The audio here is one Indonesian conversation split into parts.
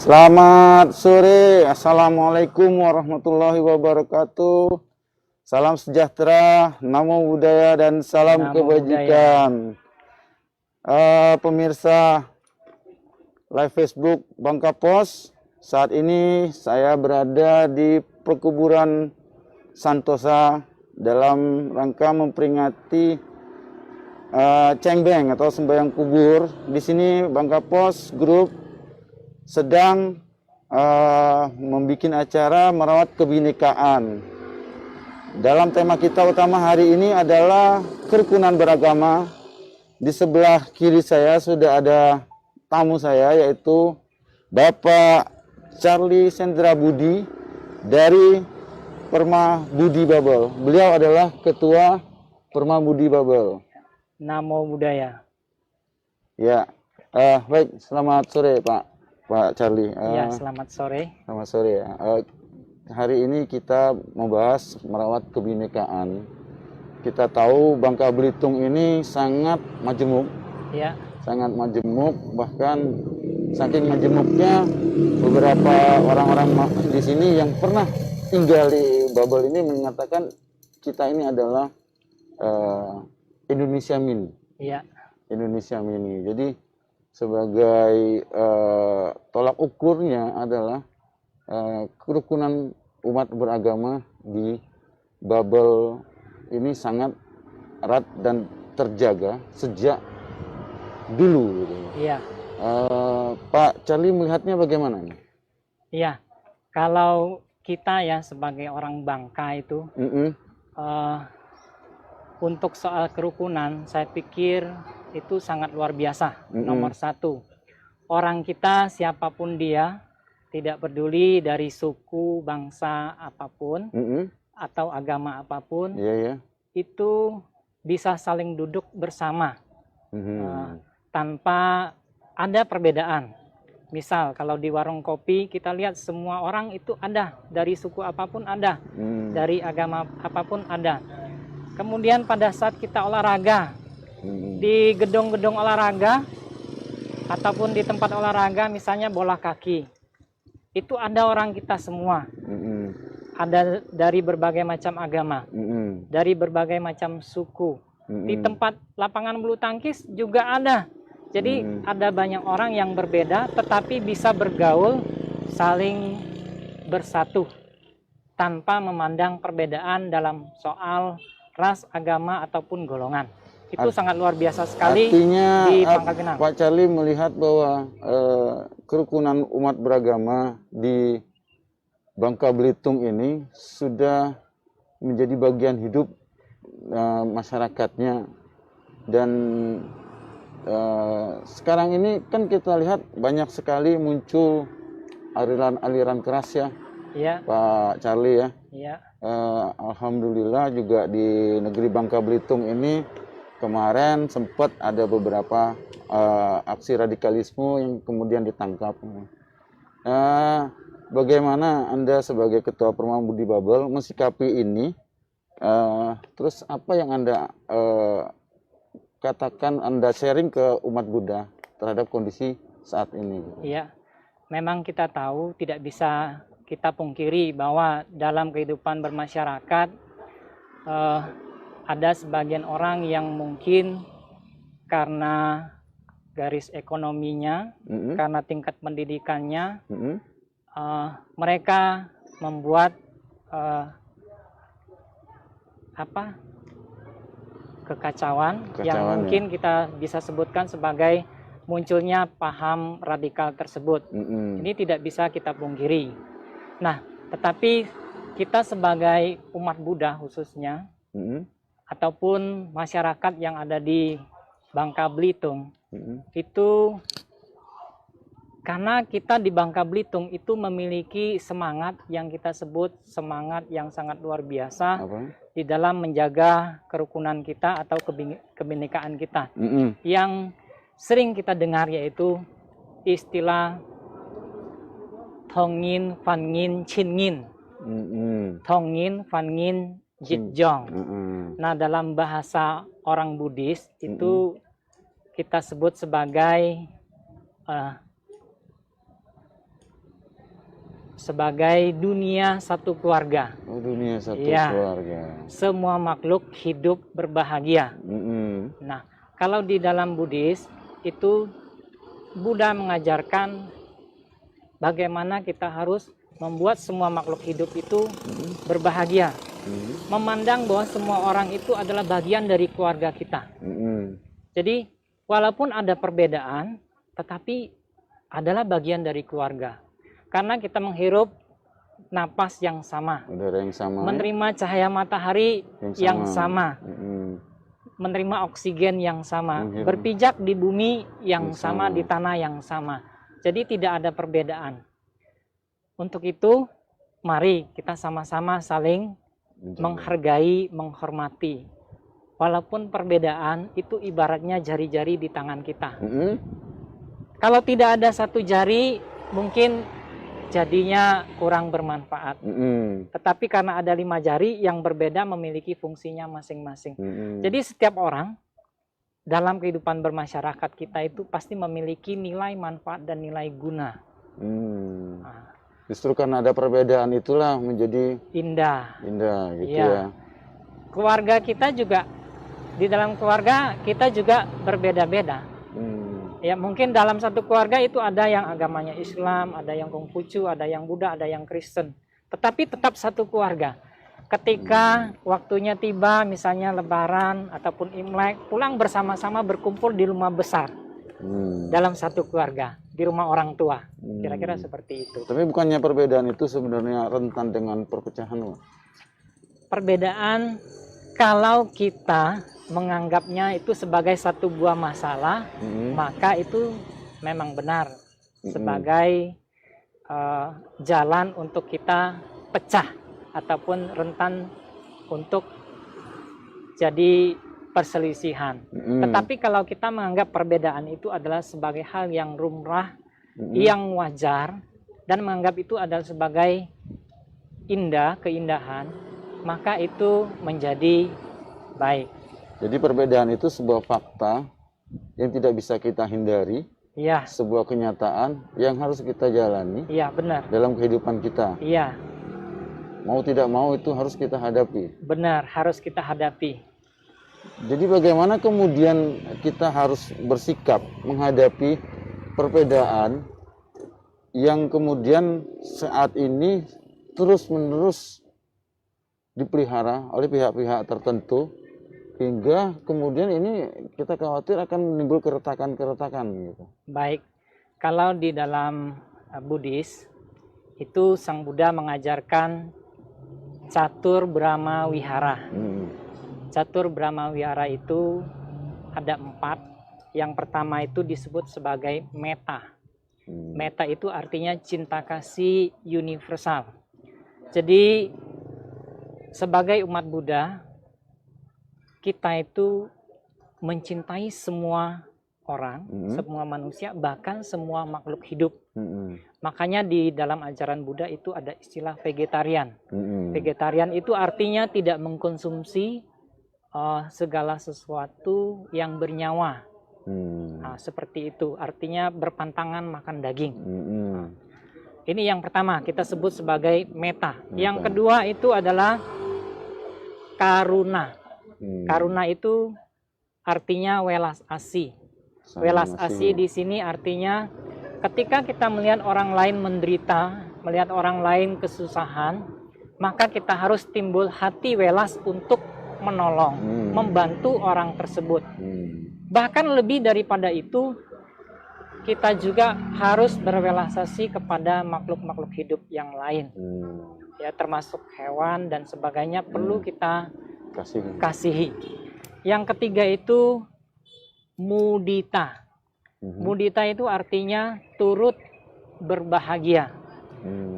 Selamat sore, Assalamualaikum warahmatullahi wabarakatuh. Salam sejahtera, namo buddhaya, dan salam kebajikan. Pemirsa live Facebook Bangka Pos, saat ini saya berada di perkuburan Santosa dalam rangka memperingati Cengbeng atau sembahyang kubur. Di sini Bangka Pos Group sedang membuat acara merawat kebinekaan. Dalam tema kita utama hari ini adalah kerukunan beragama. Di sebelah kiri saya sudah ada tamu saya, yaitu Bapak Charlie Sendra Budi dari Perma Budi Babel. Beliau adalah Ketua Perma Budi Babel. Namo Buddhaya. Ya, baik. Selamat sore Pak Charlie. Ya, selamat sore. Selamat sore ya. Hari ini kita membahas merawat kebinekaan. Kita tahu Bangka Belitung ini sangat majemuk. Ya. Sangat majemuk, bahkan saking majemuknya beberapa orang-orang di sini yang pernah tinggal di Babel ini mengatakan kita ini adalah Indonesia Mini. Ya. Indonesia Mini. Jadi sebagai tolak ukurnya adalah kerukunan umat beragama di Babel ini sangat erat dan terjaga sejak dulu. Iya. Pak Charlie melihatnya bagaimana? Iya. Kalau kita ya sebagai orang Bangka itu untuk soal kerukunan, saya pikir itu sangat luar biasa. Nomor satu, orang kita siapapun dia, tidak peduli dari suku, bangsa apapun, atau agama apapun, itu bisa saling duduk bersama tanpa ada perbedaan. Misal kalau di warung kopi kita lihat semua orang itu ada, dari suku apapun ada, dari agama apapun ada. Kemudian pada saat kita olahraga, di gedung-gedung olahraga, ataupun di tempat olahraga misalnya bola kaki, itu ada orang kita semua. Ada dari berbagai macam agama, dari berbagai macam suku. Di tempat lapangan bulu tangkis juga ada. Jadi ada banyak orang yang berbeda tetapi bisa bergaul, saling bersatu tanpa memandang perbedaan dalam soal ras, agama, ataupun golongan. Itu sangat luar biasa sekali. Artinya, di Bangka Genang. Pak Charlie melihat bahwa kerukunan umat beragama di Bangka Belitung ini sudah menjadi bagian hidup masyarakatnya. Dan sekarang ini kan kita lihat banyak sekali muncul aliran-aliran keras ya, Pak Charlie ya. Iya. Alhamdulillah juga di negeri Bangka Belitung ini kemarin sempat ada beberapa aksi radikalisme yang kemudian ditangkap. Bagaimana Anda sebagai Ketua Perma Budi Babel mensikapi ini? Terus apa yang Anda katakan, Anda sharing ke umat Buddha terhadap kondisi saat ini? Iya, memang kita tahu tidak bisa kita pungkiri bahwa dalam kehidupan bermasyarakat ada sebagian orang yang mungkin karena garis ekonominya, karena tingkat pendidikannya, mereka membuat kekacauan yang mungkin kita bisa sebutkan sebagai munculnya paham radikal tersebut. Ini tidak bisa kita pungkiri. Nah, tetapi kita sebagai umat Buddha khususnya, ataupun masyarakat yang ada di Bangka Belitung, itu karena kita di Bangka Belitung itu memiliki semangat yang kita sebut semangat yang sangat luar biasa di dalam menjaga kerukunan kita atau kebinekaan kita. Yang sering kita dengar yaitu istilah Thongin, Fangin, Chingin. Thongin, Fangin, Jitjong. Nah, dalam bahasa orang Buddhis itu kita sebut sebagai sebagai dunia satu keluarga. Oh, dunia satu Iya. keluarga. Semua makhluk hidup berbahagia. Nah, kalau di dalam Buddhis itu Buddha mengajarkan bagaimana kita harus membuat semua makhluk hidup itu berbahagia. Memandang bahwa semua orang itu adalah bagian dari keluarga kita. Jadi, walaupun ada perbedaan, tetapi adalah bagian dari keluarga. Karena kita menghirup napas yang sama, Udara yang sama. menerima cahaya matahari yang sama, menerima oksigen yang sama, berpijak di bumi yang sama, di tanah yang sama. Jadi tidak ada perbedaan. Untuk itu, mari kita sama-sama saling menghargai, menghormati. Walaupun perbedaan itu ibaratnya jari-jari di tangan kita. Kalau tidak ada satu jari, mungkin jadinya kurang bermanfaat. Tetapi karena ada 5 jari yang berbeda memiliki fungsinya masing-masing. Jadi setiap orang dalam kehidupan bermasyarakat kita itu pasti memiliki nilai manfaat dan nilai guna. Justru karena ada perbedaan itulah menjadi Indah. Indah gitu Iya. ya. Keluarga kita juga, di dalam keluarga kita juga berbeda-beda. Ya, mungkin dalam satu keluarga itu ada yang agamanya Islam, ada yang Konghucu, ada yang Buddha, ada yang Kristen. Tetapi tetap satu keluarga. Ketika waktunya tiba, misalnya Lebaran ataupun Imlek, pulang bersama-sama berkumpul di rumah besar. Dalam satu keluarga, di rumah orang tua. Kira-kira seperti itu. Tapi bukannya perbedaan itu sebenarnya rentan dengan perpecahan, Pak? Perbedaan kalau kita menganggapnya itu sebagai satu buah masalah, maka itu memang benar sebagai jalan untuk kita pecah ataupun rentan untuk jadi perselisihan. Tetapi kalau kita menganggap perbedaan itu adalah sebagai hal yang lumrah, yang wajar, dan menganggap itu adalah sebagai keindahan, maka itu menjadi baik. Jadi perbedaan itu sebuah fakta yang tidak bisa kita hindari, Iya, sebuah kenyataan yang harus kita jalani iya benar. dalam kehidupan kita. Iya, Mau tidak mau itu harus kita hadapi. benar, harus kita hadapi. Jadi bagaimana kemudian kita harus bersikap menghadapi perbedaan yang kemudian saat ini terus-menerus dipelihara oleh pihak-pihak tertentu, hingga kemudian ini kita khawatir akan menimbul keretakan-keretakan gitu. Baik, kalau di dalam Buddhis itu Sang Buddha mengajarkan Catur Brahma Wihara. Catur Brahma Wihara itu ada 4. Yang pertama itu disebut sebagai metta. Metta itu artinya cinta kasih universal. Jadi sebagai umat Buddha, kita itu mencintai semua orang, semua manusia, bahkan semua makhluk hidup. Makanya di dalam ajaran Buddha itu ada istilah vegetarian. Vegetarian itu artinya tidak mengkonsumsi segala sesuatu yang bernyawa. Nah, seperti itu, artinya berpantangan makan daging. Ini yang pertama kita sebut sebagai metta. Yang kedua itu adalah karuna. Karuna itu artinya welas asih. Welas asih di sini artinya ketika kita melihat orang lain menderita, melihat orang lain kesusahan, maka kita harus timbul hati welas untuk menolong, membantu orang tersebut. Bahkan lebih daripada itu, kita juga harus berwelas asih kepada makhluk-makhluk hidup yang lain. Ya, termasuk hewan dan sebagainya perlu kita kasihi. Yang ketiga itu mudita. Mudita itu artinya turut berbahagia.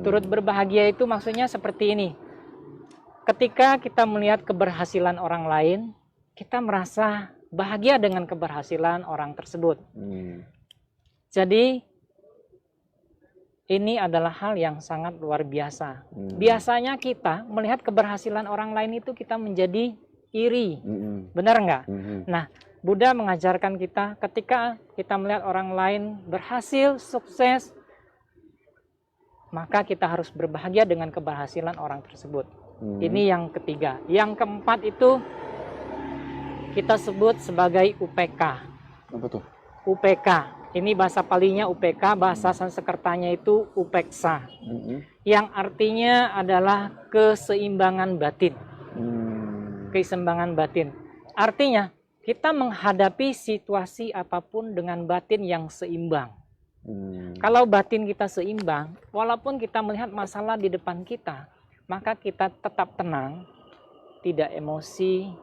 Turut berbahagia itu maksudnya seperti ini. Ketika kita melihat keberhasilan orang lain, kita merasa bahagia dengan keberhasilan orang tersebut. Jadi ini adalah hal yang sangat luar biasa. Biasanya kita melihat keberhasilan orang lain itu kita menjadi iri. Benar nggak? Nah, Buddha mengajarkan kita ketika kita melihat orang lain berhasil, sukses, maka kita harus berbahagia dengan keberhasilan orang tersebut. Ini yang ketiga. Yang keempat itu kita sebut sebagai UPK. Apa tuh? UPK. Ini bahasa Palinya UPK, bahasa Sanskertanya itu upeksa. Yang artinya adalah keseimbangan batin. Keseimbangan batin. Artinya kita menghadapi situasi apapun dengan batin yang seimbang. Kalau batin kita seimbang, walaupun kita melihat masalah di depan kita, maka kita tetap tenang, tidak emosi,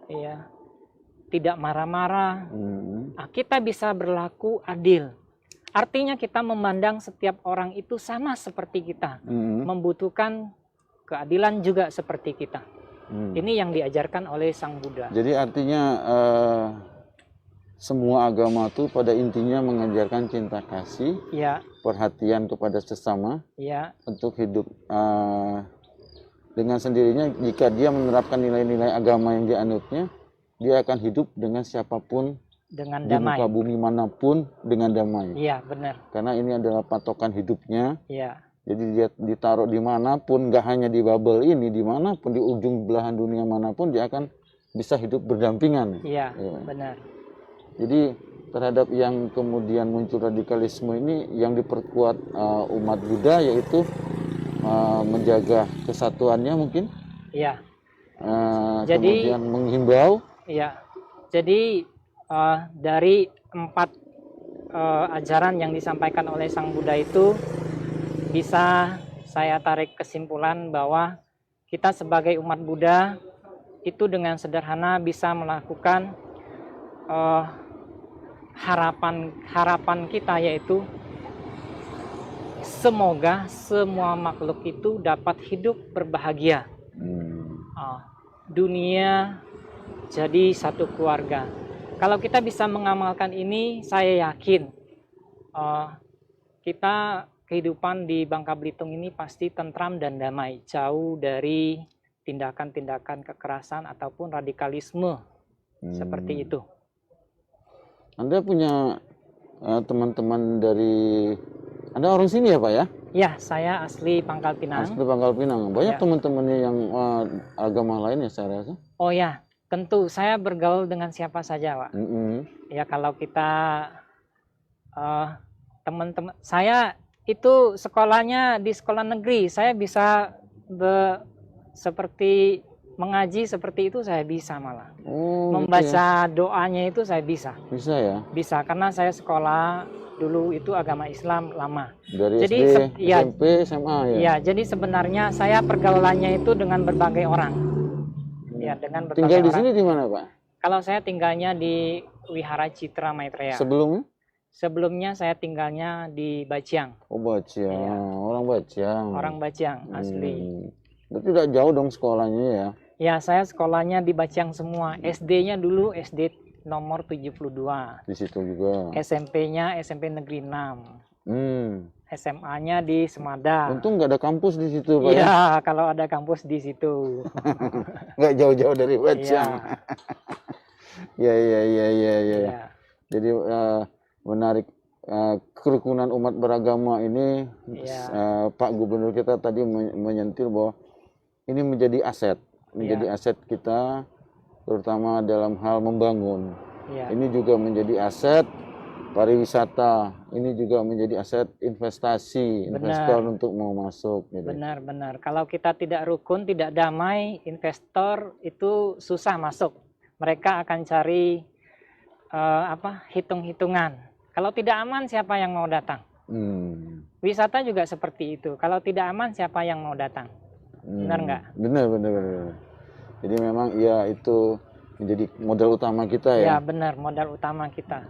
ya, tidak marah-marah. Nah, kita bisa berlaku adil. Artinya kita memandang setiap orang itu sama seperti kita, membutuhkan keadilan juga seperti kita. Ini yang diajarkan oleh Sang Buddha. Jadi artinya semua agama itu pada intinya mengajarkan cinta kasih, Ya, perhatian kepada sesama, ya, untuk hidup dengan sendirinya. Jika dia menerapkan nilai-nilai agama yang dianutnya, dia akan hidup dengan siapapun dengan di damai. muka bumi manapun dengan damai. Iya, benar. Karena ini adalah patokan hidupnya. Iya, Jadi dia ditaruh dimanapun, nggak hanya di bubble ini, dimanapun, di ujung belahan dunia manapun, dia akan bisa hidup berdampingan. iya, Ya. benar. Jadi terhadap yang kemudian muncul radikalisme ini, yang diperkuat umat Buddha yaitu menjaga kesatuannya mungkin, Iya, kemudian menghimbau. iya. Jadi dari 4 ajaran yang disampaikan oleh Sang Buddha itu, bisa saya tarik kesimpulan bahwa kita sebagai umat Buddha itu dengan sederhana bisa melakukan harapan kita, yaitu semoga semua makhluk itu dapat hidup berbahagia. Dunia jadi satu keluarga. Kalau kita bisa mengamalkan ini, saya yakin kita kehidupan di Bangka Belitung ini pasti tentram dan damai, jauh dari tindakan-tindakan kekerasan ataupun radikalisme seperti itu. Anda punya teman-teman dari, Anda orang sini ya Pak ya? Ya, saya asli Pangkal Pinang. Asli Pangkal Pinang. Banyak Ya. teman-temannya yang agama lain ya saya rasa. Oh ya, tentu saya bergaul dengan siapa saja, Pak. Ya, kalau kita teman-teman saya itu sekolahnya di sekolah negeri, saya bisa seperti mengaji seperti itu, saya bisa malah. Membaca gitu ya? Doanya itu saya bisa. Bisa ya? Bisa, karena saya sekolah dulu itu agama Islam lama. Dari jadi, SD, SMP, SMA ya? Ya, jadi sebenarnya saya pergaulannya itu dengan berbagai orang. Ya, dengan berbagai Tinggal di orang. sini di mana Pak? Kalau saya tinggalnya di Wihara Citra Maitreya. Sebelumnya? Sebelumnya saya tinggalnya di Baciang. Oh Baciang, Ya. Orang Baciang. Orang Baciang asli. Berarti tidak jauh dong sekolahnya ya? Ya, saya sekolahnya di Baciang semua. SD-nya dulu SD nomor 72. Di situ juga. SMP-nya SMP Negeri 6. SMA-nya di Semada. Untung nggak ada kampus di situ Pak. Iya, kalau ada kampus di situ. Nggak jauh-jauh dari Baciang. Ya. Ya. Jadi menarik, kerukunan umat beragama ini. Pak Gubernur kita tadi menyentil bahwa ini menjadi aset, aset kita, terutama dalam hal membangun. Ini juga menjadi aset pariwisata, ini juga menjadi aset investasi, investor untuk mau masuk. Gitu. Benar. Kalau kita tidak rukun, tidak damai, investor itu susah masuk. Mereka akan cari hitung-hitungan. Kalau tidak aman, siapa yang mau datang? Wisata juga seperti itu. Kalau tidak aman, siapa yang mau datang? Benar nggak? Benar. Jadi memang ya itu menjadi modal utama kita ya? Ya benar, modal utama kita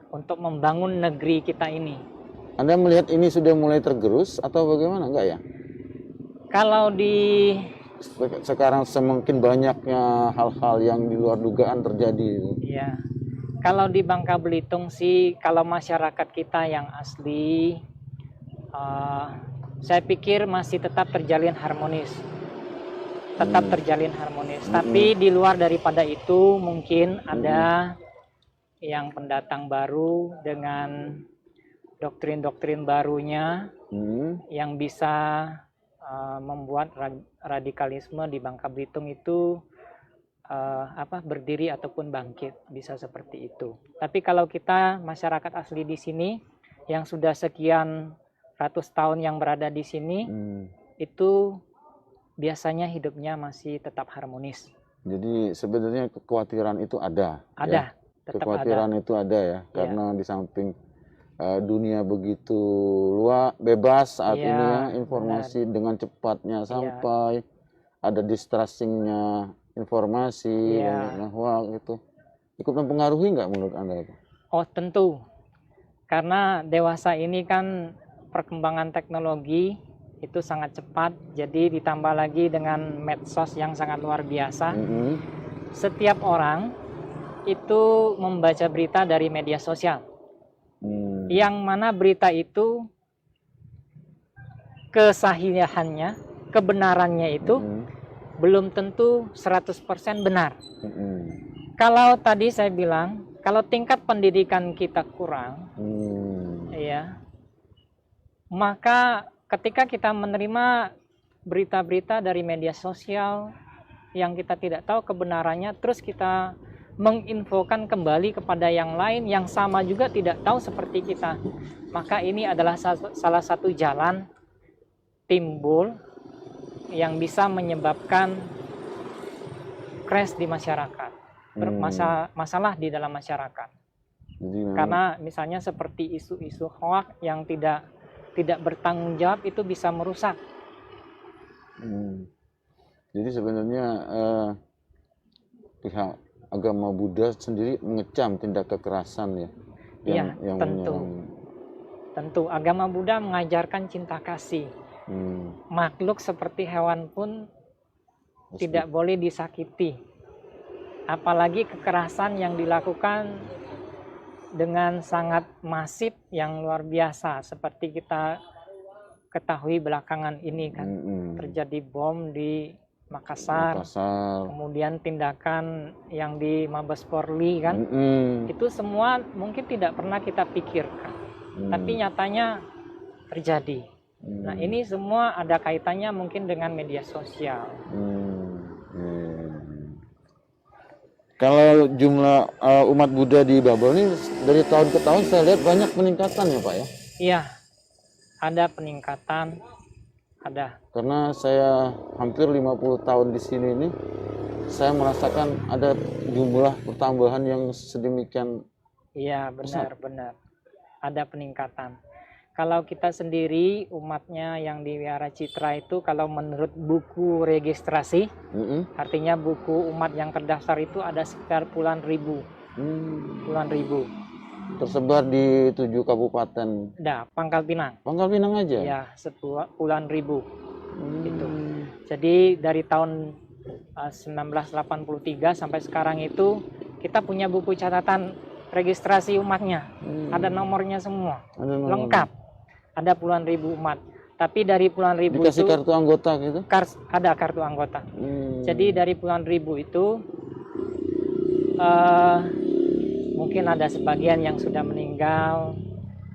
untuk membangun negeri kita ini. Anda melihat ini sudah mulai tergerus atau bagaimana? Enggak ya? Kalau di sekarang semakin banyaknya hal-hal yang di luar dugaan terjadi. Ya. Kalau di Bangka Belitung sih, kalau masyarakat kita yang asli, saya pikir masih tetap terjalin harmonis. Tapi di luar daripada itu mungkin ada yang pendatang baru dengan doktrin-doktrin barunya yang bisa membuat radikalisme di Bangka Belitung itu berdiri ataupun bangkit, bisa seperti itu. Tapi kalau kita masyarakat asli di sini yang sudah sekian ratus tahun yang berada di sini, itu biasanya hidupnya masih tetap harmonis. Jadi sebenarnya kekhawatiran itu ada. Ada, ya? tetap Kekhawatiran ada. itu ada ya, karena di samping dunia begitu luas, bebas saat ini ya, informasi dengan cepatnya sampai, ada distrusingnya informasi, bahwa itu ikut mempengaruhi nggak menurut Anda itu? Oh tentu, karena dewasa ini kan perkembangan teknologi itu sangat cepat, jadi ditambah lagi dengan medsos yang sangat luar biasa. Setiap orang itu membaca berita dari media sosial, yang mana berita itu kesahihannya, kebenarannya itu belum tentu 100% benar. Kalau tadi saya bilang, kalau tingkat pendidikan kita kurang, ya, maka ketika kita menerima berita-berita dari media sosial yang kita tidak tahu kebenarannya, terus kita menginfokan kembali kepada yang lain yang sama juga tidak tahu seperti kita, maka ini adalah salah satu jalan timbul yang bisa menyebabkan crash di masyarakat, masalah di dalam masyarakat. Karena misalnya seperti isu-isu hoax yang tidak bertanggung jawab itu bisa merusak. Jadi sebenarnya pihak agama Buddha sendiri mengecam tindak kekerasan ya. Iya, tentu agama Buddha mengajarkan cinta kasih. Makhluk seperti hewan pun tidak boleh disakiti, apalagi kekerasan yang dilakukan dengan sangat masif yang luar biasa, seperti kita ketahui belakangan ini kan, terjadi bom di Makassar, kemudian tindakan yang di Mabes Polri kan, itu semua mungkin tidak pernah kita pikirkan, tapi nyatanya terjadi. Nah ini semua ada kaitannya mungkin dengan media sosial. Kalau jumlah umat Buddha di Babel ini dari tahun ke tahun saya lihat banyak peningkatan ya Pak ya? Iya, ada peningkatan, ada. Karena saya hampir 50 tahun di sini ini, saya merasakan ada jumlah pertambahan yang sedemikian. Iya benar, ada peningkatan. Kalau kita sendiri umatnya yang di Wihara Citra itu, kalau menurut buku registrasi, artinya buku umat yang terdaftar itu ada sekitar puluhan ribu. Tersebar di 7 kabupaten. Pangkal Pinang. Pangkal Pinang aja? Ya, puluhan ribu. Gitu. Jadi dari tahun 1983 sampai sekarang itu kita punya buku catatan registrasi umatnya. Ada nomornya semua, lengkap. Ada puluhan ribu umat. Tapi dari puluhan ribu dikasih itu kartu anggota gitu? Ada kartu anggota. Jadi dari puluhan ribu itu mungkin ada sebagian yang sudah meninggal.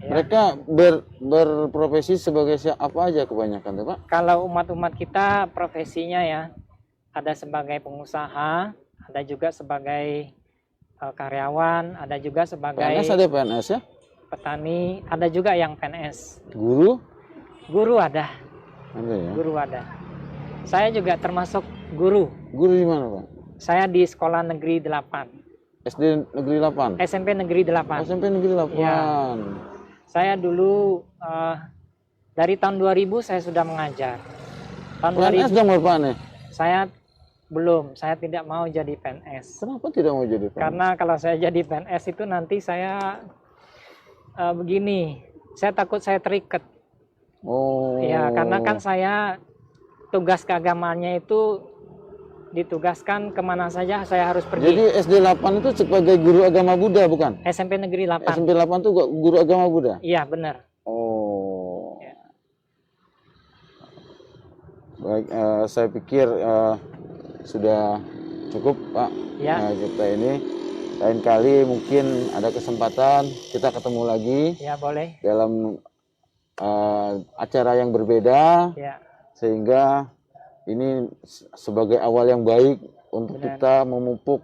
Ya. Mereka berprofesi sebagai apa aja kebanyakan, Pak? Kalau umat-umat kita profesinya ya, ada sebagai pengusaha, ada juga sebagai karyawan, ada juga sebagai PNS. Ada PNS ya? Petani, ada juga yang PNS. Guru? Guru ada. Ada ya? Guru ada. Saya juga termasuk guru. Guru di mana, Pak? Saya di sekolah negeri 8. SD negeri 8? SMP negeri 8. SMP negeri 8. Ya. Saya dulu dari tahun 2000 saya sudah mengajar. Tahun PNS dong Bapak nih? Saya belum, saya tidak mau jadi PNS. Kenapa tidak mau jadi PNS? Karena kalau saya jadi PNS itu nanti saya begini, saya takut saya terikat. Oh. Ya, karena kan saya tugas keagamaannya itu ditugaskan kemana saja saya harus pergi. Jadi SD 8 itu sebagai guru agama Buddha bukan? SMP negeri 8. SMP 8 itu guru agama Buddha? Iya benar. Oh. Ya. Baik, saya pikir sudah cukup Pak. Ya. Kita ini lain kali mungkin ada kesempatan kita ketemu lagi. Ya boleh. Dalam acara yang berbeda, Ya, sehingga ini sebagai awal yang baik untuk benar. kita memupuk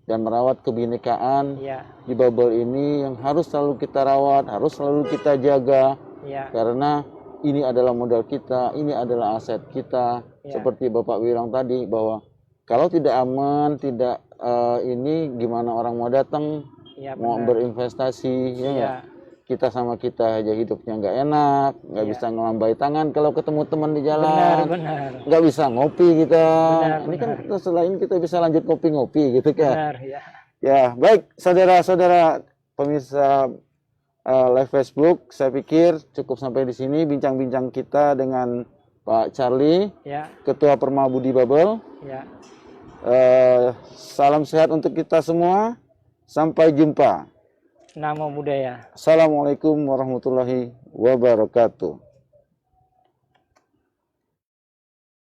dan merawat kebinekaan Ya, di Babel ini yang harus selalu kita rawat, harus selalu kita jaga, ya, karena ini adalah modal kita, ini adalah aset kita. ya, Seperti Bapak bilang tadi, bahwa kalau tidak aman, tidak ini gimana orang mau datang, ya, mau benar. berinvestasi, ya Ya, nggak? Kita sama kita aja hidupnya nggak enak, nggak Iya. bisa ngelambai tangan kalau ketemu teman di benar, jalan, benar, nggak bisa ngopi kita. Benar, Ini kan benar. selain kita bisa lanjut ngopi-ngopi gitu kan. benar, ya. Ya, baik saudara-saudara pemirsa live Facebook, saya pikir cukup sampai di sini bincang-bincang kita dengan Pak Charlie, Ya, Ketua Permabudi Babel. ya. Salam sehat untuk kita semua. Sampai jumpa. Namo Buddhaya. Assalamualaikum warahmatullahi wabarakatuh.